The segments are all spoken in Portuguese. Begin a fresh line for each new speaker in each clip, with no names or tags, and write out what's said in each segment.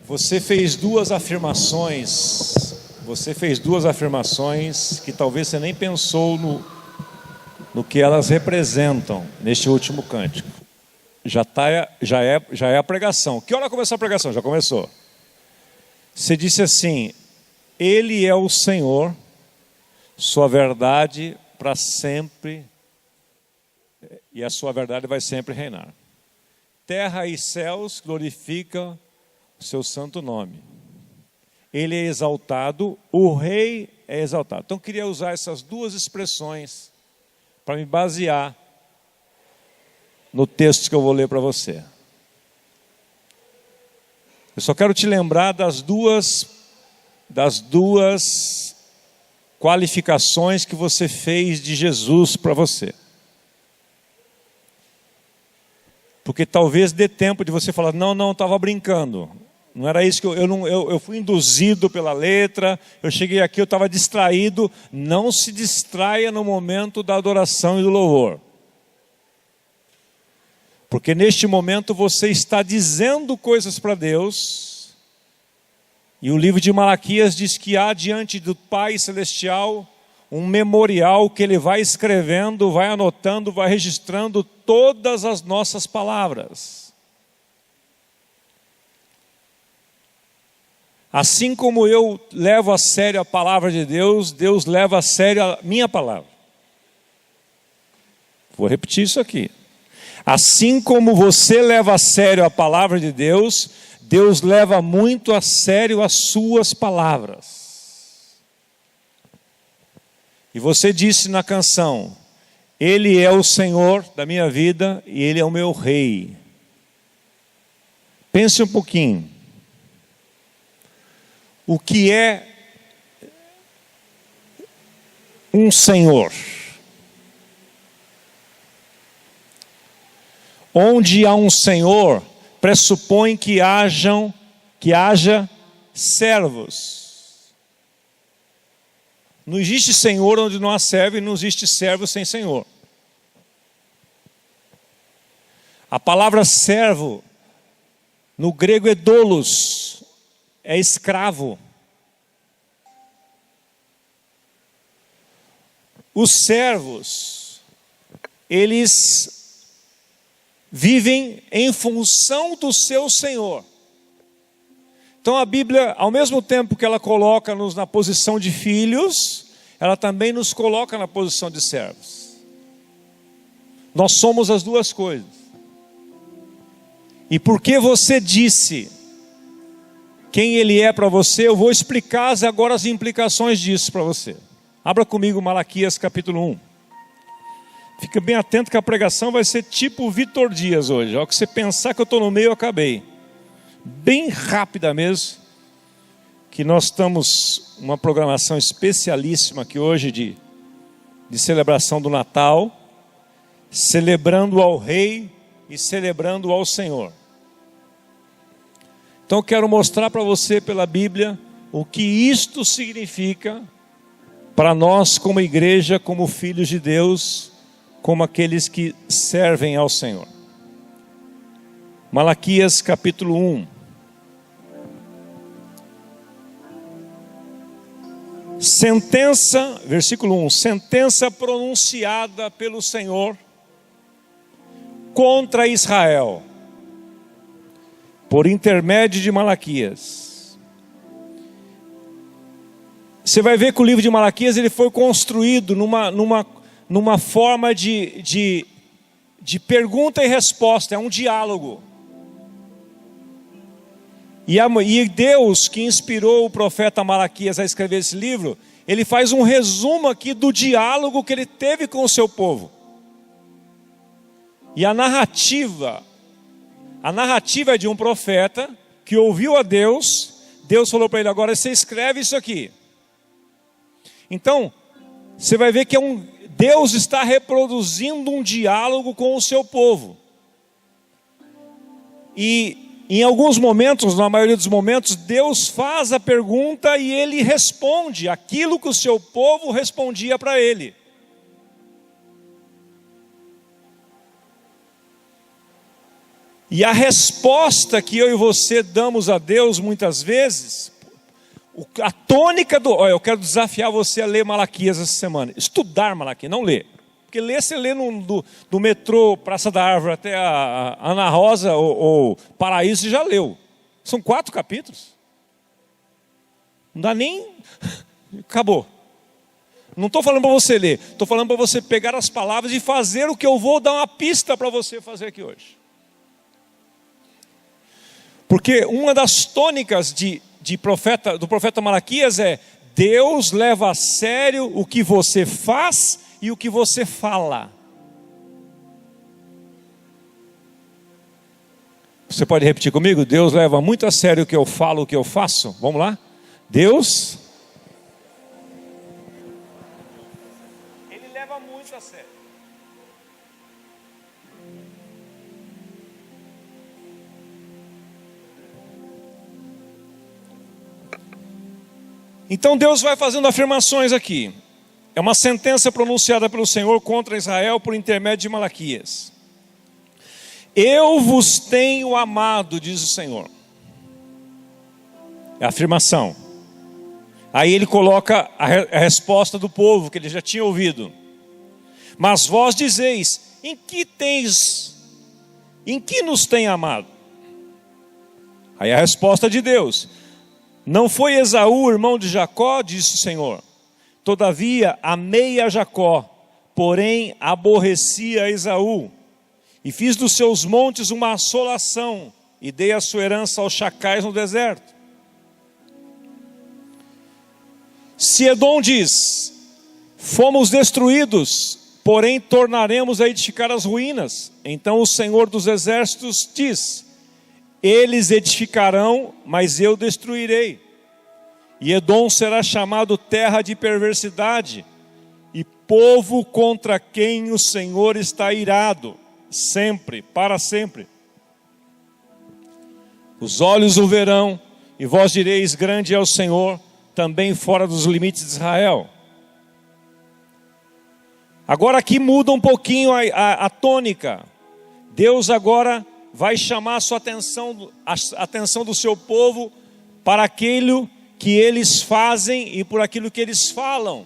Você fez duas afirmações. Você fez duas afirmações que talvez você nem pensou no que elas representam neste último cântico. Já é a pregação. Que hora começou a pregação? Já começou. Você disse assim: Ele é o Senhor, sua verdade para sempre, e a sua verdade vai sempre reinar. Terra e céus glorificam o seu santo nome. Ele é exaltado, o rei é exaltado. Então eu queria usar essas duas expressões para me basear no texto que eu vou ler para você. Eu só quero te lembrar das duas qualificações que você fez de Jesus para você. Porque talvez dê tempo de você falar: não, estava brincando. Não era isso que eu fui induzido pela letra, eu cheguei aqui, eu estava distraído. Não se distraia no momento da adoração e do louvor. Porque neste momento você está dizendo coisas para Deus. E o livro de Malaquias diz que há diante do Pai Celestial um memorial que Ele vai escrevendo, vai anotando, vai registrando todas as nossas palavras. Assim como eu levo a sério a palavra de Deus, Deus leva a sério a minha palavra. Vou repetir isso aqui. Assim como você leva a sério a palavra de Deus, Deus leva muito a sério as suas palavras. E você disse na canção: Ele é o Senhor da minha vida e Ele é o meu rei. Pense um pouquinho. O que é um Senhor? Onde há um Senhor, pressupõe que haja servos. Não existe Senhor onde não há servo, e não existe servo sem Senhor. A palavra servo, no grego é doulos, é escravo. Os servos, eles vivem em função do seu Senhor. Então a Bíblia, ao mesmo tempo que ela coloca-nos na posição de filhos, ela também nos coloca na posição de servos. Nós somos as duas coisas. E porque você disse quem Ele é para você, eu vou explicar agora as implicações disso para você. Abra comigo Malaquias capítulo 1. Fica bem atento que a pregação vai ser tipo Vitor Dias hoje. Ao que você pensar que eu estou no meio, eu acabei. Bem rápida mesmo, que nós estamos uma programação especialíssima aqui hoje de celebração do Natal, celebrando ao Rei e celebrando ao Senhor. Então eu quero mostrar para você pela Bíblia o que isto significa para nós como igreja, como filhos de Deus, como aqueles que servem ao Senhor. Malaquias capítulo 1. Sentença, versículo 1. Sentença pronunciada pelo Senhor contra Israel, por intermédio de Malaquias. Você vai ver que o livro de Malaquias ele foi construído numa forma de pergunta e resposta, é um diálogo. E Deus, que inspirou o profeta Malaquias a escrever esse livro, ele faz um resumo aqui do diálogo que ele teve com o seu povo. E a narrativa é de um profeta que ouviu a Deus. Deus falou para ele: agora você escreve isso aqui. Então, você vai ver que Deus está reproduzindo um diálogo com o seu povo. E em alguns momentos, na maioria dos momentos, Deus faz a pergunta e Ele responde aquilo que o seu povo respondia para Ele. E a resposta que eu e você damos a Deus muitas vezes, a tônica do... Olha, eu quero desafiar você a ler Malaquias essa semana. Estudar Malaquias, não ler. Porque ler, você lê do metrô, Praça da Árvore até a Ana Rosa ou Paraíso, você já leu. São 4 capítulos. Não dá nem... Acabou. Não estou falando para você ler. Estou falando para você pegar as palavras e fazer o que eu vou dar uma pista para você fazer aqui hoje. Porque uma das tônicas do profeta Malaquias é: Deus leva a sério o que você faz e o que você fala. Você pode repetir comigo? Deus leva muito a sério o que eu falo, o que eu faço. Vamos lá? Deus, Ele leva muito a sério. Então Deus vai fazendo afirmações aqui. É uma sentença pronunciada pelo Senhor contra Israel por intermédio de Malaquias. Eu vos tenho amado, diz o Senhor. É a afirmação. Aí ele coloca a resposta do povo que ele já tinha ouvido. Mas vós dizeis: em que nos tem amado? Aí a resposta de Deus: não foi Esaú, irmão de Jacó, disse o Senhor. Todavia amei a Jacó, porém aborreci a Esaú. E fiz dos seus montes uma assolação, e dei a sua herança aos chacais no deserto. Se Edom diz: fomos destruídos, porém tornaremos a edificar as ruínas. Então o Senhor dos exércitos diz: eles edificarão, mas eu destruirei. E Edom será chamado terra de perversidade, e povo contra quem o Senhor está irado, sempre, para sempre. Os olhos o verão, e vós direis: grande é o Senhor, também fora dos limites de Israel. Agora aqui muda um pouquinho a tônica. Deus agora vai chamar a atenção do seu povo para aquilo que eles fazem e por aquilo que eles falam.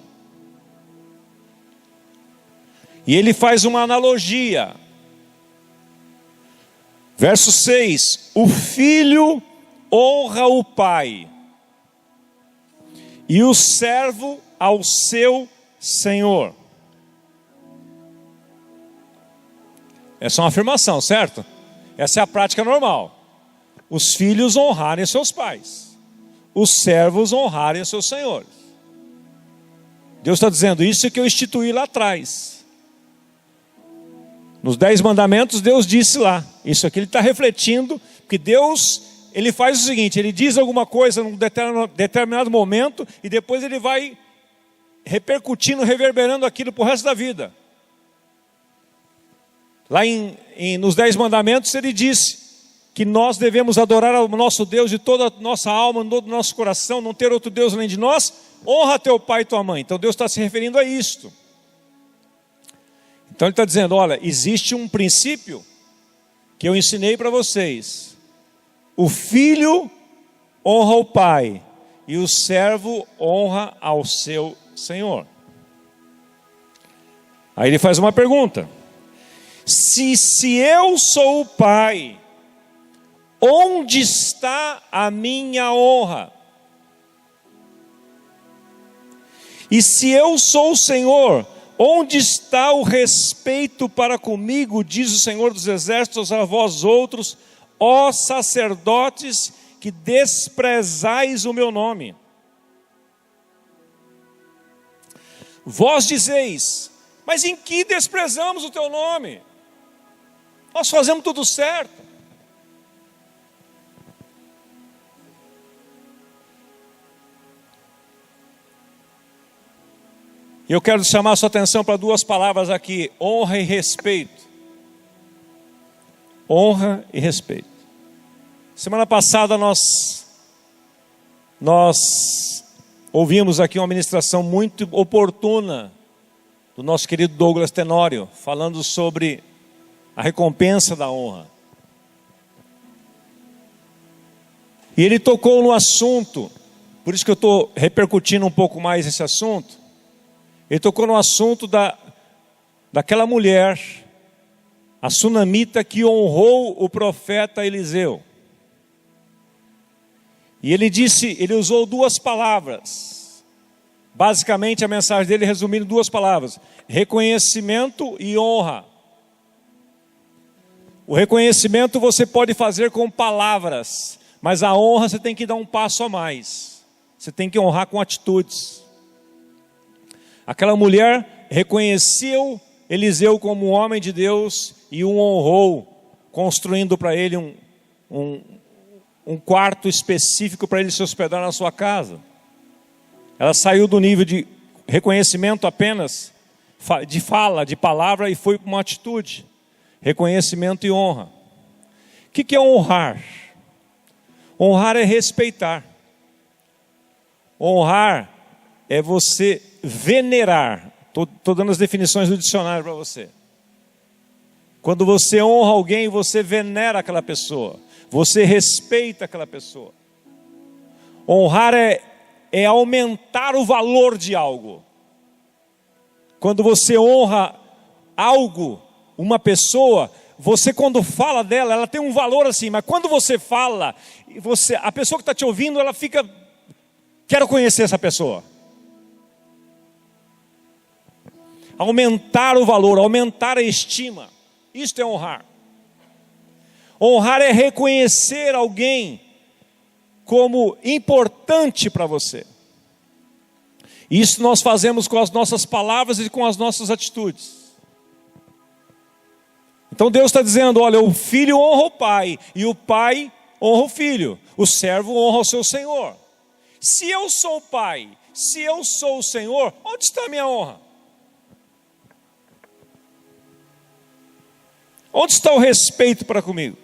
E ele faz uma analogia. Verso 6: o filho honra o pai, e o servo ao seu senhor. Essa é uma afirmação, certo? Essa é a prática normal. Os filhos honrarem seus pais, os servos honrarem seus senhores. Deus está dizendo: isso que eu instituí lá atrás. Nos 10 mandamentos Deus disse lá. Isso aqui ele está refletindo, porque Deus, ele faz o seguinte: ele diz alguma coisa num determinado momento, e depois ele vai repercutindo, reverberando aquilo para o resto da vida. Lá nos 10 mandamentos ele diz que nós devemos adorar ao nosso Deus de toda a nossa alma, de todo o nosso coração, não ter outro Deus além de nós. Honra teu pai e tua mãe. Então Deus está se referindo a isto. Então ele está dizendo: olha, existe um princípio que eu ensinei para vocês. O filho honra o pai, e o servo honra ao seu senhor. Aí ele faz uma pergunta: se eu sou o pai, onde está a minha honra? E se eu sou o Senhor, onde está o respeito para comigo, diz o Senhor dos exércitos a vós outros, ó sacerdotes, que desprezais o meu nome? Vós dizeis: mas em que desprezamos o teu nome? Nós fazemos tudo certo. E eu quero chamar a sua atenção para 2 palavras aqui: honra e respeito. Honra e respeito. Semana passada nós ouvimos aqui uma ministração muito oportuna do nosso querido Douglas Tenório, falando sobre a recompensa da honra. E ele tocou no assunto, por isso que eu estou repercutindo um pouco mais esse assunto. Ele tocou no assunto daquela mulher, a sunamita, que honrou o profeta Eliseu. E ele usou duas palavras. Basicamente a mensagem dele resumindo duas palavras: reconhecimento e honra. O reconhecimento você pode fazer com palavras, mas a honra você tem que dar um passo a mais. Você tem que honrar com atitudes. Aquela mulher reconheceu Eliseu como um homem de Deus e o honrou, construindo para ele um quarto específico para ele se hospedar na sua casa. Ela saiu do nível de reconhecimento apenas, de fala, de palavra, e foi para uma atitude. Reconhecimento e honra. O que é honrar? Honrar é respeitar. Honrar é você venerar. Estou dando as definições do dicionário para você. Quando você honra alguém, você venera aquela pessoa. Você respeita aquela pessoa. Honrar é aumentar o valor de algo. Quando você honra algo, uma pessoa, você quando fala dela, ela tem um valor assim, mas quando você fala, a pessoa que está te ouvindo, ela fica, quero conhecer essa pessoa. Aumentar o valor, aumentar a estima, isto é honrar. Honrar é reconhecer alguém como importante para você. Isso nós fazemos com as nossas palavras e com as nossas atitudes. Então Deus está dizendo, olha, o filho honra o pai, e o pai honra o filho. O servo honra o seu senhor. Se eu sou o pai, se eu sou o senhor, onde está a minha honra? Onde está o respeito para comigo?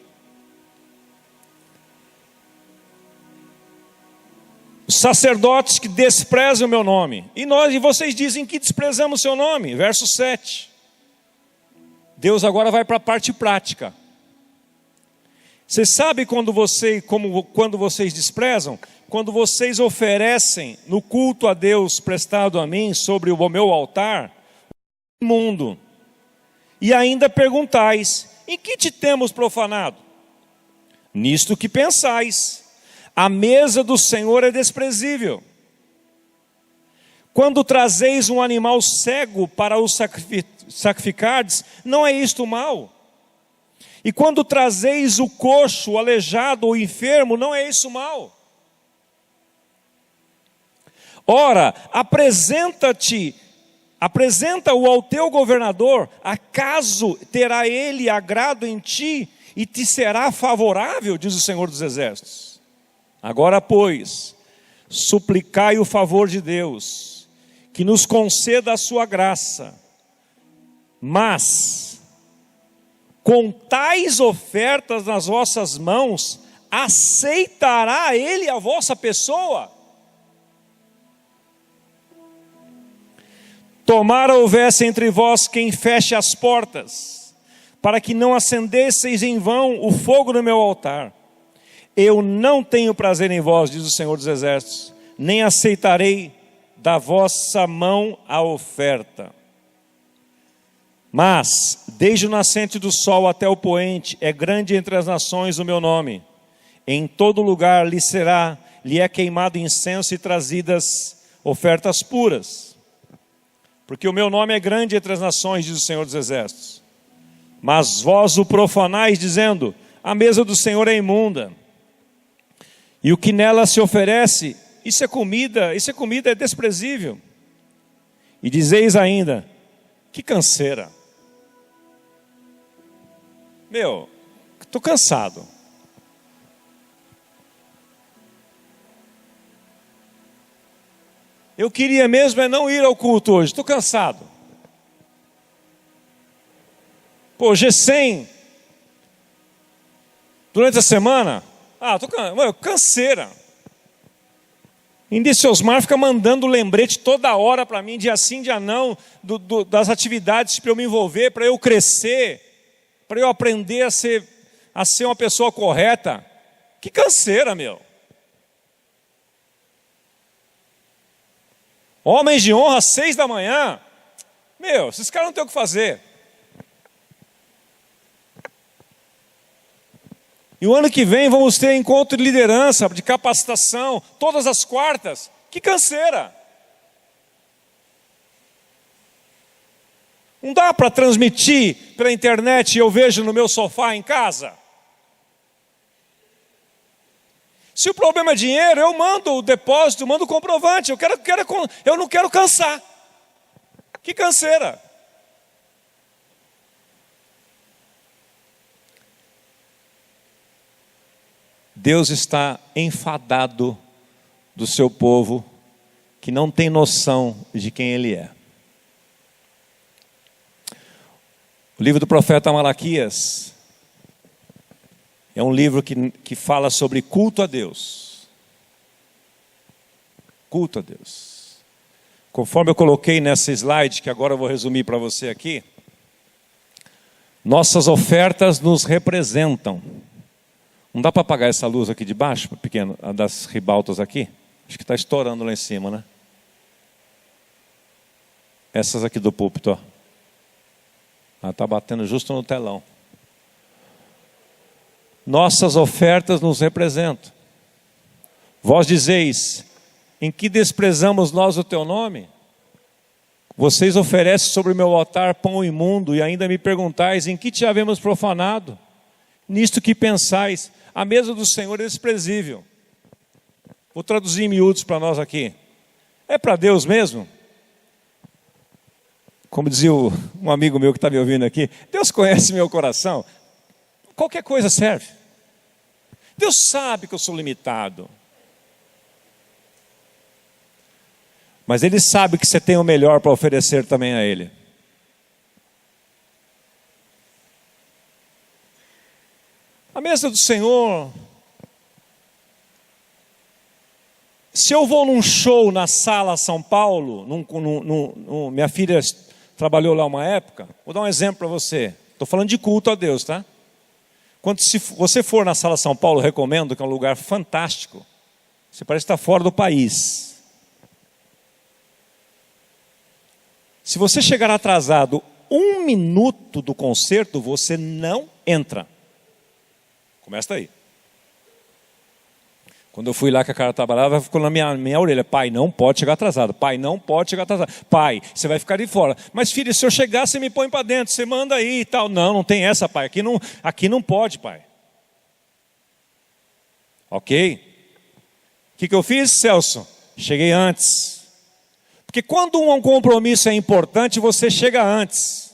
Os sacerdotes que desprezam o meu nome. E vocês dizem que desprezamos o seu nome. Verso 7. Deus agora vai para a parte prática. Você sabe quando vocês desprezam? Quando vocês oferecem no culto a Deus prestado a mim sobre o meu altar, imundo. E ainda perguntais, em que te temos profanado? Nisto que pensais, a mesa do Senhor é desprezível. Quando trazeis um animal cego para o sacrificardes, não é isto mal? E quando trazeis o coxo, o aleijado ou enfermo, não é isso mal? Ora, apresenta-o ao teu governador, acaso terá ele agrado em ti e te será favorável, diz o Senhor dos Exércitos. Agora, pois, suplicai o favor de Deus, que nos conceda a sua graça, mas com tais ofertas nas vossas mãos, aceitará ele a vossa pessoa? Tomara houvesse entre vós quem feche as portas, para que não acendesseis em vão o fogo no meu altar. Eu não tenho prazer em vós, diz o Senhor dos Exércitos, nem aceitarei da vossa mão a oferta. Mas, desde o nascente do sol até o poente, é grande entre as nações o meu nome. Em todo lugar lhe é queimado incenso e trazidas ofertas puras. Porque o meu nome é grande entre as nações, diz o Senhor dos Exércitos. Mas vós o profanais, dizendo, a mesa do Senhor é imunda. E o que nela se oferece, isso é comida é desprezível. E dizeis ainda, que canseira. Estou cansado. Eu queria mesmo não ir ao culto hoje, estou cansado. G100, durante a semana, canseira. Indício Osmar fica mandando lembrete toda hora para mim, dia sim, dia não, das atividades para eu me envolver, para eu crescer, para eu aprender a ser uma pessoa correta. Que canseira, meu. Homens de honra às 6 da manhã. Meu, esses caras não têm o que fazer. E o ano que vem vamos ter encontro de liderança, de capacitação, todas as quartas. Que canseira! Não dá para transmitir pela internet e eu vejo no meu sofá em casa. Se o problema é dinheiro, eu mando o depósito, eu mando o comprovante. Eu não quero cansar. Que canseira! Deus está enfadado do seu povo que não tem noção de quem Ele é. O livro do profeta Malaquias é um livro que fala sobre culto a Deus. Culto a Deus. Conforme eu coloquei nessa slide, que agora eu vou resumir para você aqui, nossas ofertas nos representam. Não dá para apagar essa luz aqui de baixo, pequeno, a das ribaltas aqui? Acho que está estourando lá em cima, né? Essas aqui do púlpito, ó. Ela está batendo justo no telão. Nossas ofertas nos representam. Vós dizeis, em que desprezamos nós o teu nome? Vocês oferecem sobre o meu altar pão imundo e ainda me perguntais, em que te havemos profanado? Nisto que pensais, a mesa do Senhor é desprezível. Vou traduzir em miúdos para nós aqui. É para Deus mesmo? Como dizia um amigo meu que está me ouvindo aqui, Deus conhece meu coração. Qualquer coisa serve. Deus sabe que eu sou limitado. Mas Ele sabe que você tem o melhor para oferecer também a Ele. A mesa do Senhor. Se eu vou num show na Sala São Paulo, minha filha trabalhou lá uma época, vou dar um exemplo para você. Estou falando de culto a Deus, tá? Se você for na Sala São Paulo, recomendo, que é um lugar fantástico. Você parece estar fora do país. Se você chegar atrasado 1 minuto do concerto, você não entra. Começa aí. Quando eu fui lá que a cara trabalhava, ficou na minha orelha. Pai, não pode chegar atrasado. Pai, não pode chegar atrasado. Pai, você vai ficar de fora. Mas filho, se eu chegar, você me põe para dentro. Você manda aí e tal. Não tem essa, pai. Aqui não pode, pai. Ok? O que eu fiz, Celso? Cheguei antes. Porque quando um compromisso é importante, você chega antes.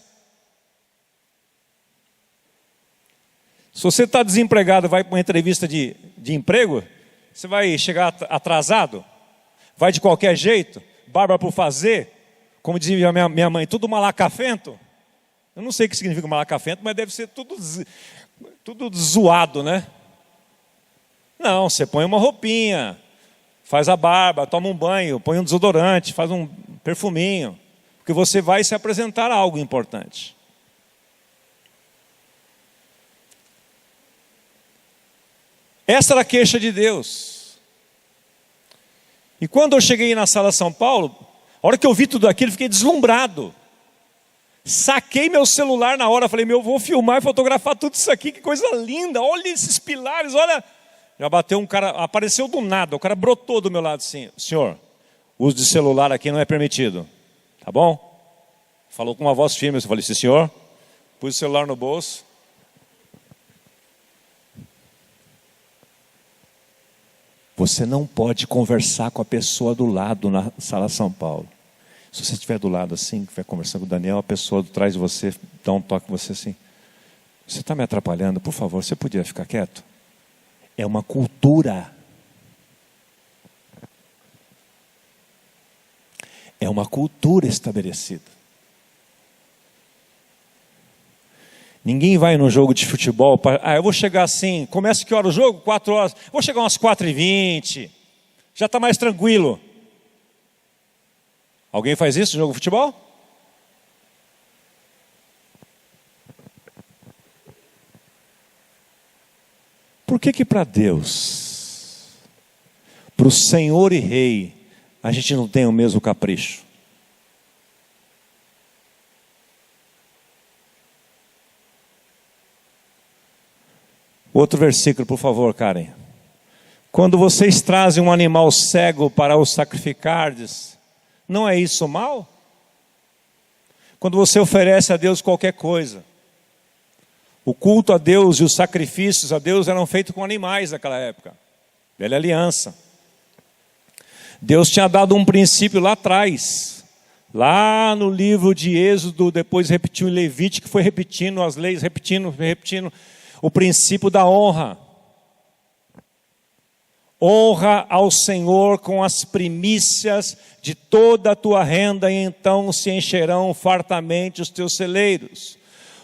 Se você está desempregado e vai para uma entrevista de emprego, você vai chegar atrasado? Vai de qualquer jeito? Barba por fazer? Como dizia minha mãe, tudo malacafento? Eu não sei o que significa malacafento, mas deve ser tudo zoado, né? Não, você põe uma roupinha, faz a barba, toma um banho, põe um desodorante, faz um perfuminho, porque você vai se apresentar a algo importante. Essa era a queixa de Deus. E quando eu cheguei na Sala São Paulo, a hora que eu vi tudo aquilo, fiquei deslumbrado. Saquei meu celular na hora, falei, vou filmar e fotografar tudo isso aqui, que coisa linda, olha esses pilares, olha. Já bateu um cara, apareceu do nada, o cara brotou do meu lado assim, senhor, o uso de celular aqui não é permitido, tá bom? Falou com uma voz firme, eu falei, sim senhor, pus o celular no bolso. Você não pode conversar com a pessoa do lado na Sala São Paulo. Se você estiver do lado assim, que vai conversando com o Daniel, a pessoa atrás de você dá um toque em você assim. Você está me atrapalhando, por favor, você podia ficar quieto? É uma cultura. É uma cultura estabelecida. Ninguém vai no jogo de futebol, eu vou chegar assim, começa que hora o jogo? 4 horas, vou chegar umas 4h20, já está mais tranquilo. Alguém faz isso no jogo de futebol? Por que para Deus, para o Senhor e Rei, a gente não tem o mesmo capricho. Outro versículo, por favor, Karen. Quando vocês trazem um animal cego para o sacrificardes, não é isso mal? Quando você oferece a Deus qualquer coisa. O culto a Deus e os sacrifícios a Deus eram feitos com animais naquela época. Velha aliança. Deus tinha dado um princípio lá atrás. Lá no livro de Êxodo, depois repetiu em Levítico, foi repetindo as leis, repetindo. O princípio da honra. Honra ao Senhor com as primícias de toda a tua renda, e então se encherão fartamente os teus celeiros.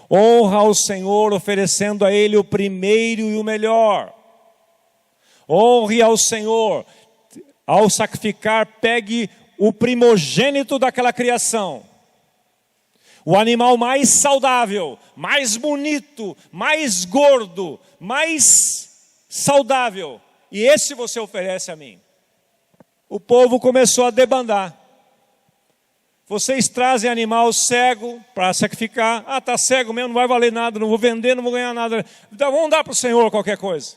Honra ao Senhor oferecendo a Ele o primeiro e o melhor. Honre ao Senhor, ao sacrificar, pegue o primogênito daquela criação. O animal mais saudável, mais bonito, mais gordo, mais saudável. E esse você oferece a mim. O povo começou a debandar. Vocês trazem animal cego para sacrificar. Ah, está cego mesmo, não vai valer nada, não vou vender, não vou ganhar nada. Então, vamos dar para o Senhor qualquer coisa.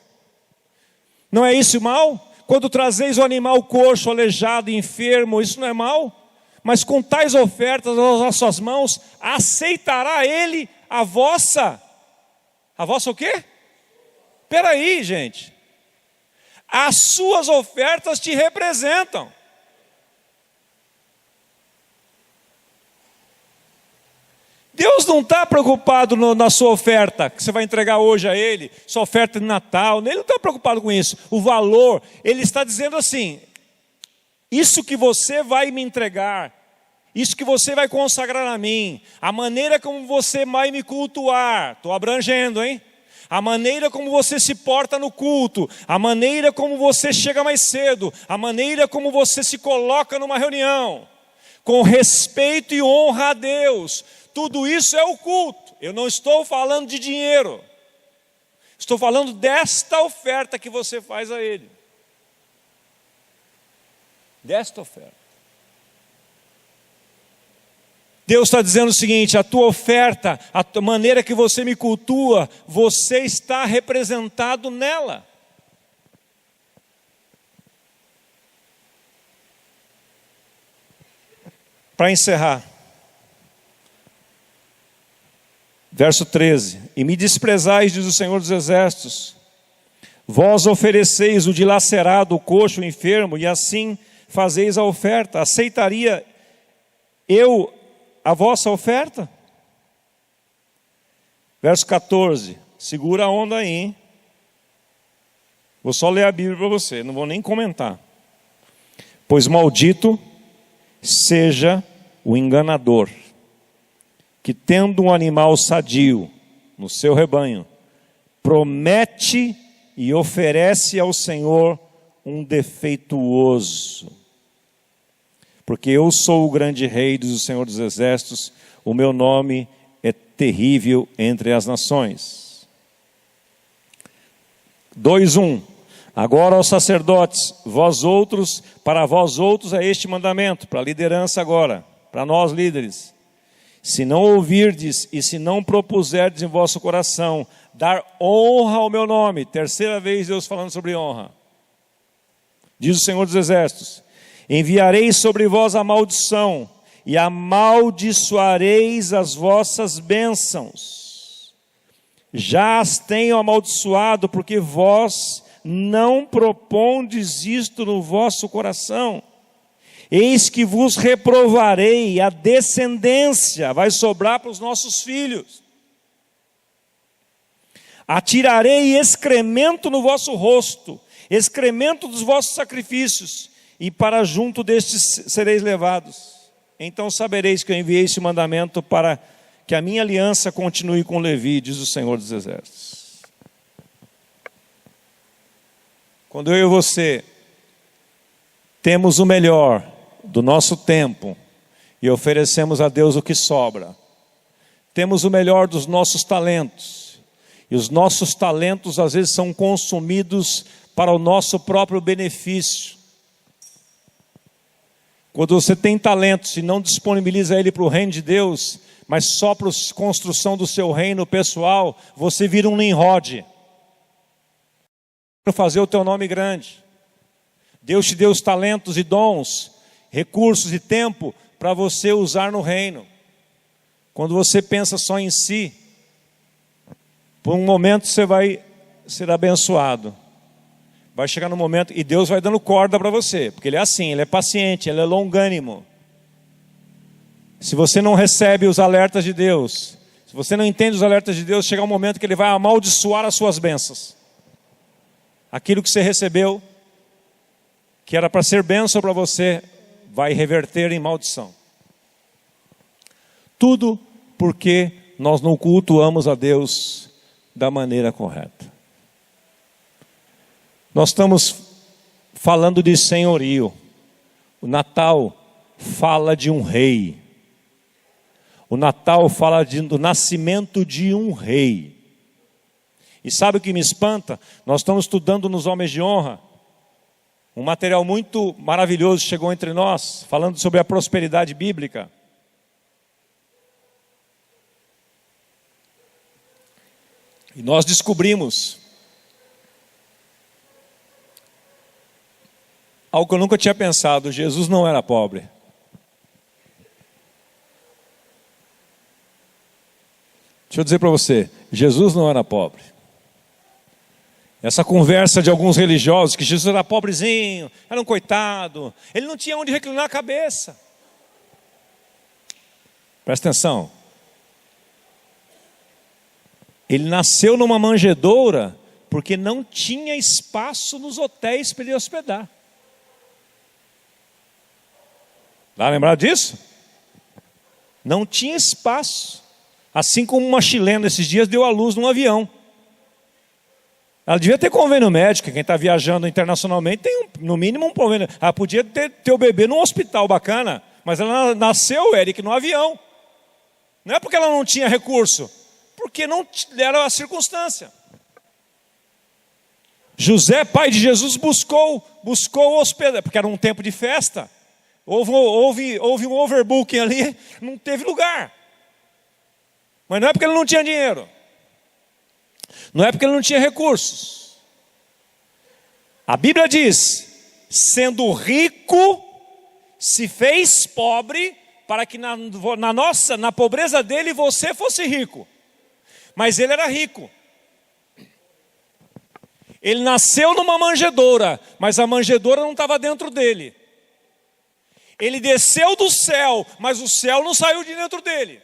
Não é isso mal? Quando trazeis o animal coxo, aleijado, enfermo, isso não é mal? Mas com tais ofertas nas vossas mãos, aceitará Ele a vossa o quê? Espera aí, gente. As suas ofertas te representam. Deus não está preocupado na sua oferta, que você vai entregar hoje a Ele, sua oferta de Natal. Ele não está preocupado com isso. O valor, Ele está dizendo assim, isso que você vai me entregar, isso que você vai consagrar a mim, a maneira como você vai me cultuar, estou abrangendo, hein? A maneira como você se porta no culto, a maneira como você chega mais cedo, a maneira como você se coloca numa reunião, com respeito e honra a Deus, tudo isso é o culto. Eu não estou falando de dinheiro, estou falando desta oferta que você faz a Ele. Desta oferta. Deus está dizendo o seguinte, a tua oferta, a maneira que você me cultua, você está representado nela. Para encerrar, verso 13, e me desprezais, diz o Senhor dos Exércitos, vós ofereceis o dilacerado, o coxo, o enfermo, e assim fazeis a oferta, aceitaria eu a vossa oferta? Verso 14, segura a onda aí, hein? Vou só ler a Bíblia para você, não vou nem comentar. Pois maldito seja o enganador, que tendo um animal sadio no seu rebanho, promete e oferece ao Senhor um defeituoso. Porque eu sou o grande rei, diz o Senhor dos Exércitos, o meu nome é terrível entre as nações. 2:1. Agora, aos sacerdotes, para vós outros é este mandamento, para a liderança agora, para nós líderes. Se não ouvirdes e se não propuserdes em vosso coração dar honra ao meu nome, terceira vez Deus falando sobre honra, diz o Senhor dos Exércitos, enviarei sobre vós a maldição e amaldiçoareis as vossas bênçãos. Já as tenho amaldiçoado, porque vós não propondes isto no vosso coração. Eis que vos reprovarei, a descendência vai sobrar para os nossos filhos. Atirarei excremento no vosso rosto, excremento dos vossos sacrifícios, e para junto destes sereis levados. Então sabereis que eu enviei esse mandamento para que a minha aliança continue com Levi, diz o Senhor dos Exércitos. Quando eu e você temos o melhor do nosso tempo e oferecemos a Deus o que sobra, temos o melhor dos nossos talentos, e os nossos talentos às vezes são consumidos para o nosso próprio benefício. Quando você tem talentos e não disponibiliza ele para o reino de Deus, mas só para a construção do seu reino pessoal, você vira um Nimrod. Fazer o teu nome grande. Deus te deu os talentos e dons, recursos e tempo para você usar no reino. Quando você pensa só em si, por um momento você vai ser abençoado. Vai chegar no momento e Deus vai dando corda para você, porque Ele é assim, Ele é paciente, Ele é longânimo. Se você não recebe os alertas de Deus, se você não entende os alertas de Deus, chega um momento que Ele vai amaldiçoar as suas bênçãos. Aquilo que você recebeu, que era para ser bênção para você, vai reverter em maldição. Tudo porque nós não cultuamos a Deus da maneira correta. Nós estamos falando de senhorio. O Natal fala de um rei. O Natal fala do nascimento de um rei. E sabe o que me espanta? Nós estamos estudando nos Homens de Honra. Um material muito maravilhoso chegou entre nós, falando sobre a prosperidade bíblica. E nós descobrimos algo que eu nunca tinha pensado: Jesus não era pobre. Deixa eu dizer para você, Jesus não era pobre. Essa conversa de alguns religiosos, que Jesus era pobrezinho, era um coitado, ele não tinha onde reclinar a cabeça. Presta atenção. Ele nasceu numa manjedoura porque não tinha espaço nos hotéis para ele hospedar. Dá pra lembrar disso? Não tinha espaço. Assim como uma chilena esses dias deu à luz num avião. Ela devia ter convênio médico. Quem está viajando internacionalmente tem no mínimo um convênio. Ela podia ter o bebê num hospital bacana, mas ela nasceu, Eric, no avião. Não é porque ela não tinha recurso, porque não era a circunstância. José, pai de Jesus, buscou hospedar, porque era um tempo de festa. Houve um overbooking ali, não teve lugar. Mas não é porque ele não tinha dinheiro. Não é porque ele não tinha recursos. A Bíblia diz: sendo rico, se fez pobre, para que na pobreza dele você fosse rico. Mas ele era rico. Ele nasceu numa manjedoura, mas a manjedoura não estava dentro dele. Ele desceu do céu, mas o céu não saiu de dentro dele.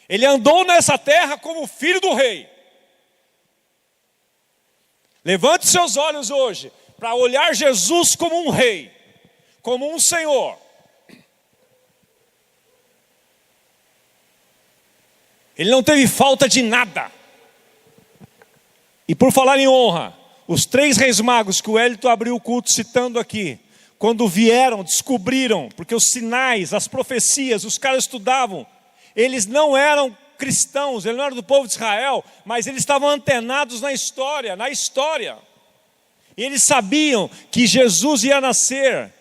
Ele andou nessa terra como filho do rei. Levante seus olhos hoje para olhar Jesus como um rei, como um senhor. Ele não teve falta de nada. E por falar em honra, os 3 reis magos que o Hélito abriu o culto citando aqui, quando vieram, descobriram, porque os sinais, as profecias, os caras estudavam, eles não eram cristãos, eles não eram do povo de Israel, mas eles estavam antenados na história. E eles sabiam que Jesus ia nascer.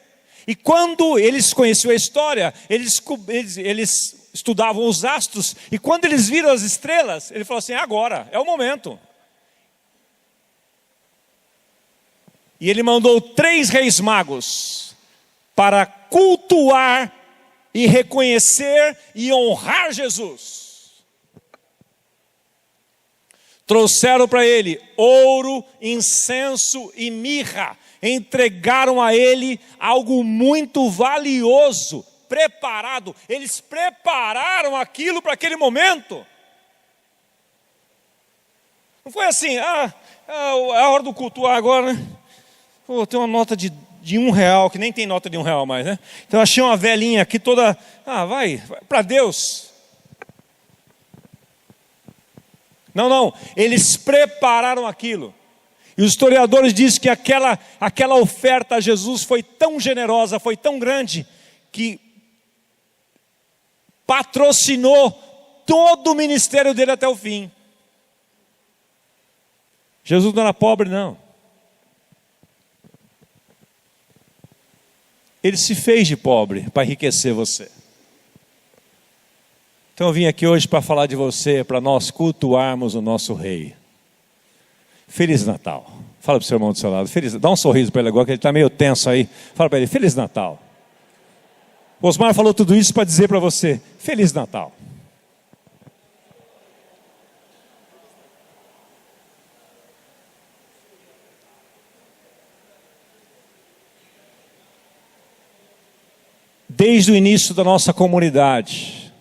E quando eles conheciam a história, eles estudavam os astros, e quando eles viram as estrelas, ele falou assim: agora, é o momento. E ele mandou 3 reis magos para cultuar e reconhecer e honrar Jesus. Trouxeram para ele ouro, incenso e mirra. Entregaram a ele algo muito valioso, preparado. Eles prepararam aquilo para aquele momento. Não foi assim: é a hora do cultuar agora, né? Pô, tem uma nota de R$1, que nem tem nota de R$1 mais, né? Então eu achei uma velhinha aqui toda, vai para Deus. Não, eles prepararam aquilo. E os historiadores dizem que aquela oferta a Jesus foi tão generosa, foi tão grande, que patrocinou todo o ministério dele até o fim. Jesus não era pobre, não. Ele se fez de pobre para enriquecer você. Então eu vim aqui hoje para falar de você, para nós cultuarmos o nosso Rei. Feliz Natal. Fala para o seu irmão do seu lado. Dá um sorriso para ele agora, que ele está meio tenso aí. Fala para ele, Feliz Natal. O Osmar falou tudo isso para dizer para você, Feliz Natal. Desde o início da nossa comunidade,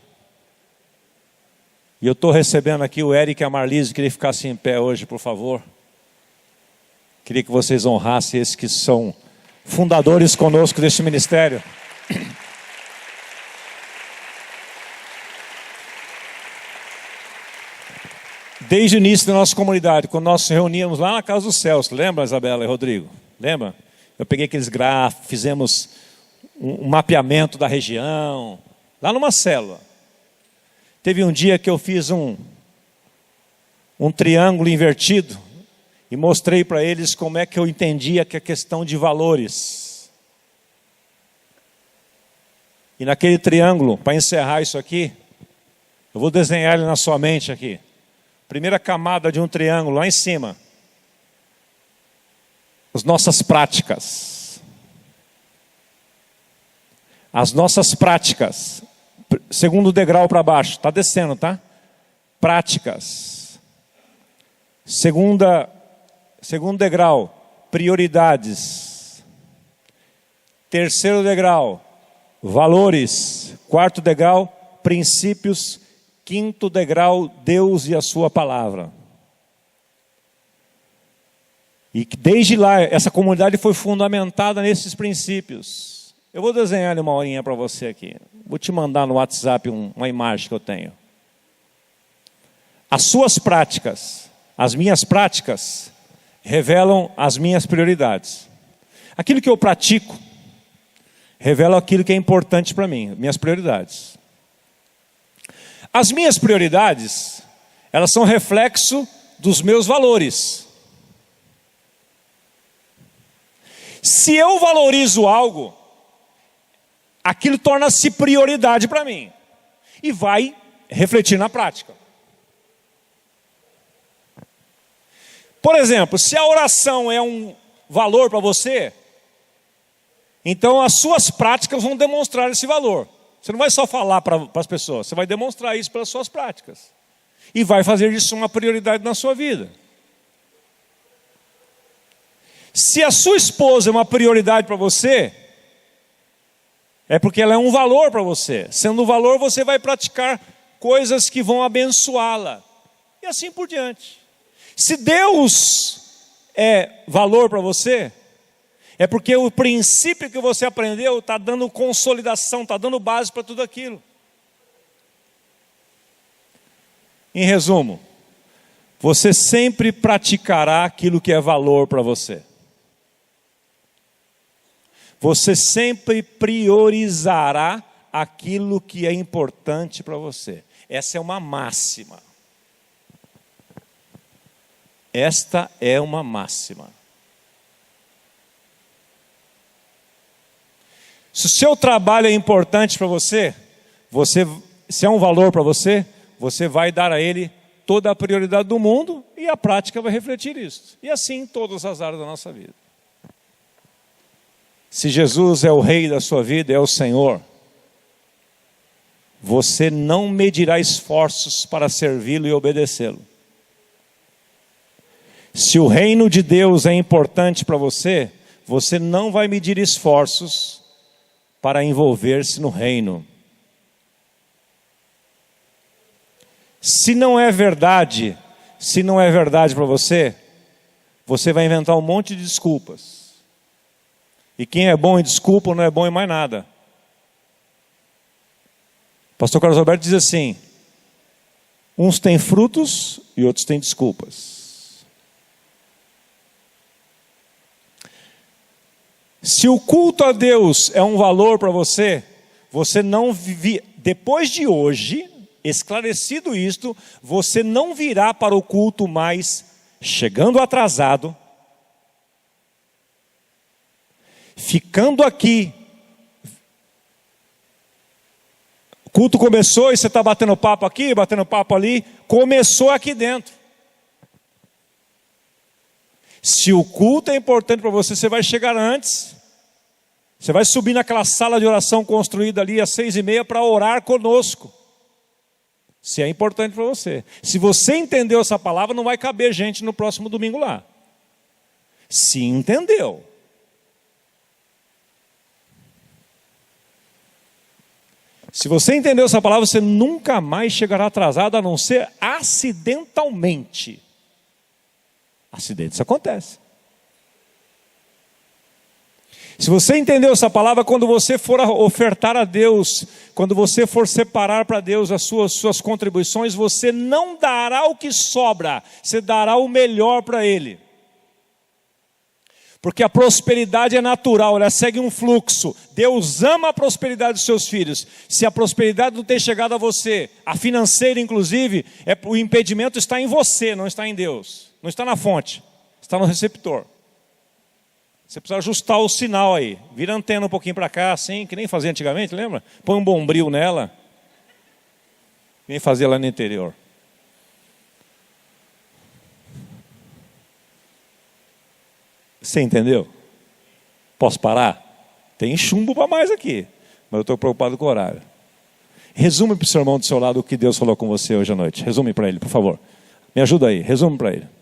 e eu estou recebendo aqui o Eric e a Marlise, queria que ficassem em pé hoje, por favor. Queria que vocês honrassem esses que são fundadores conosco deste ministério. Desde o início da nossa comunidade, quando nós nos reuníamos lá na Casa dos Céus, lembra, Isabela e Rodrigo? Lembra? Eu peguei aqueles gráficos, fizemos um mapeamento da região, lá numa célula. Teve um dia que eu fiz um triângulo invertido e mostrei para eles como é que eu entendia que a questão de valores. E naquele triângulo, para encerrar isso aqui, eu vou desenhar ele na sua mente aqui. Primeira camada de um triângulo lá em cima. As nossas práticas. As nossas práticas. Segundo degrau para baixo. Está descendo, tá? Práticas. Segundo degrau, prioridades. Terceiro degrau, valores. Quarto degrau, princípios. Quinto degrau, Deus e a sua palavra. E desde lá, essa comunidade foi fundamentada nesses princípios. Eu vou desenhar uma horinha para você aqui. Vou te mandar no WhatsApp uma imagem que eu tenho. As suas práticas, as minhas práticas, revelam as minhas prioridades. Aquilo que eu pratico, revela aquilo que é importante para mim, minhas prioridades. As minhas prioridades, elas são reflexo dos meus valores. Se eu valorizo algo, aquilo torna-se prioridade para mim. E vai refletir na prática. Por exemplo, se a oração é um valor para você, então as suas práticas vão demonstrar esse valor. Você não vai só falar para as pessoas, você vai demonstrar isso pelas suas práticas. E vai fazer isso uma prioridade na sua vida. Se a sua esposa é uma prioridade para você, é porque ela é um valor para você. Sendo um valor, você vai praticar coisas que vão abençoá-la. E assim por diante. Se Deus é valor para você, é porque o princípio que você aprendeu está dando consolidação, está dando base para tudo aquilo. Em resumo, você sempre praticará aquilo que é valor para você. Você sempre priorizará aquilo que é importante para você. Essa é uma máxima. Esta é uma máxima. Se o seu trabalho é importante para você, se é um valor para você, você vai dar a ele toda a prioridade do mundo e a prática vai refletir isso. E assim em todas as áreas da nossa vida. Se Jesus é o Rei da sua vida, é o Senhor, você não medirá esforços para servi-lo e obedecê-lo. Se o reino de Deus é importante para você, você não vai medir esforços para envolver-se no reino. Se não é verdade para você, você vai inventar um monte de desculpas. E quem é bom em desculpa não é bom em mais nada. O pastor Carlos Alberto diz assim: uns têm frutos e outros têm desculpas. Se o culto a Deus é um valor para você, você não vive, depois de hoje, esclarecido isto, você não virá para o culto mais chegando atrasado, ficando aqui culto começou e você está batendo papo aqui, batendo papo ali. Começou aqui dentro. Se o culto é importante para você, você vai chegar antes. Você vai subir naquela sala de oração construída ali às 6:30 para orar conosco. Se é importante para você. Se você entendeu essa palavra, não vai caber gente no próximo domingo lá. Se entendeu. Se você entendeu essa palavra, você nunca mais chegará atrasado, a não ser acidentalmente. Acidentes acontecem. Se você entendeu essa palavra, quando você for ofertar a Deus, quando você for separar para Deus as suas contribuições, você não dará o que sobra, você dará o melhor para Ele. Porque a prosperidade é natural, ela segue um fluxo. Deus ama a prosperidade dos seus filhos. Se a prosperidade não tem chegado a você, a financeira inclusive, o impedimento está em você, não está em Deus. Não está na fonte, está no receptor. Você precisa ajustar o sinal aí. Vira a antena um pouquinho para cá, assim, que nem fazia antigamente, lembra? Põe um bombril nela. Que nem fazia lá no interior. Você entendeu? Posso parar? Tem chumbo para mais aqui, mas eu estou preocupado com o horário. Resume para o seu irmão do seu lado o que Deus falou com você hoje à noite. Resume para ele, por favor. Me ajuda aí, resume para ele.